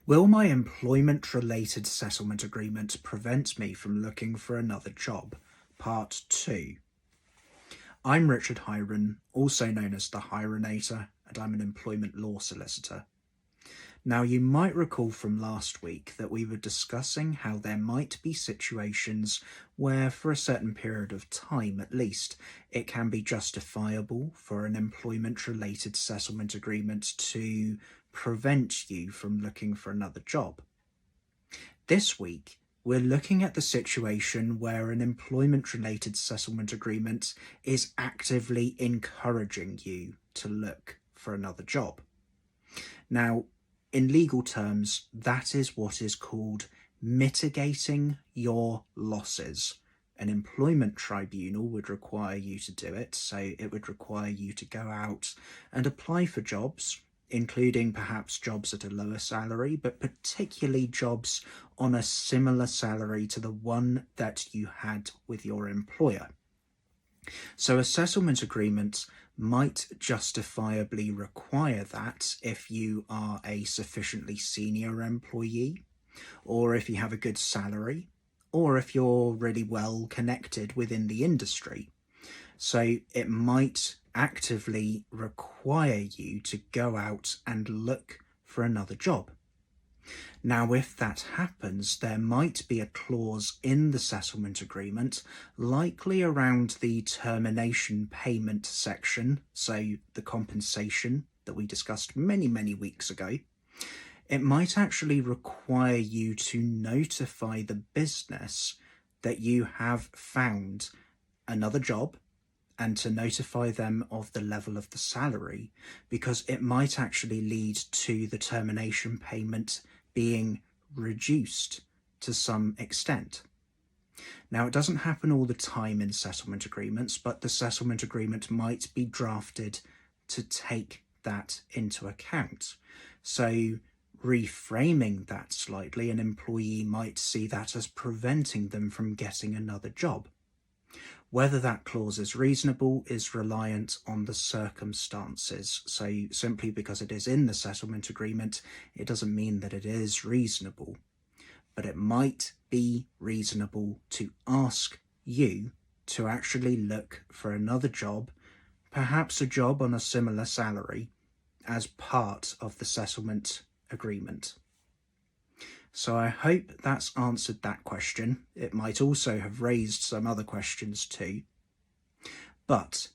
Will my employment-related settlement agreement prevent me from looking for another job? Part 2. I'm Richard Hiron, also known as the Hironator, and I'm an employment law solicitor. Now, you might recall from last week that we were discussing how there might be situations where, for a certain period of time at least, it can be justifiable for an employment-related settlement agreement to prevent you from looking for another job. This week, we're looking at the situation where an employment-related settlement agreement is actively encouraging you to look for another job. Now, in legal terms, that is what is called mitigating your losses. An employment tribunal would require you to do it, so it would require you to go out and apply for jobs, including perhaps jobs at a lower salary, but particularly jobs on a similar salary to the one that you had with your employer. So a settlement agreement might justifiably require that if you are a sufficiently senior employee, or if you have a good salary, or if you're really well connected within the industry. So it might actively require you to go out and look for another job. Now, if that happens, there might be a clause in the settlement agreement, likely around the termination payment section, so the compensation that we discussed many weeks ago. It might actually require you to notify the business that you have found another job and to notify them of the level of the salary, because it might actually lead to the termination payment being reduced to some extent. Now, it doesn't happen all the time in settlement agreements, but the settlement agreement might be drafted to take that into account. So, reframing that slightly, an employee might see that as preventing them from getting another job. Whether that clause is reasonable is reliant on the circumstances. So simply because it is in the settlement agreement, it doesn't mean that it is reasonable. But it might be reasonable to ask you to actually look for another job, perhaps a job on a similar salary, as part of the settlement agreement. So I hope that's answered that question. It might also have raised some other questions too. But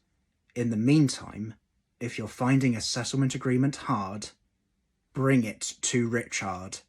in the meantime, if you're finding a settlement agreement hard, bring it to Richard.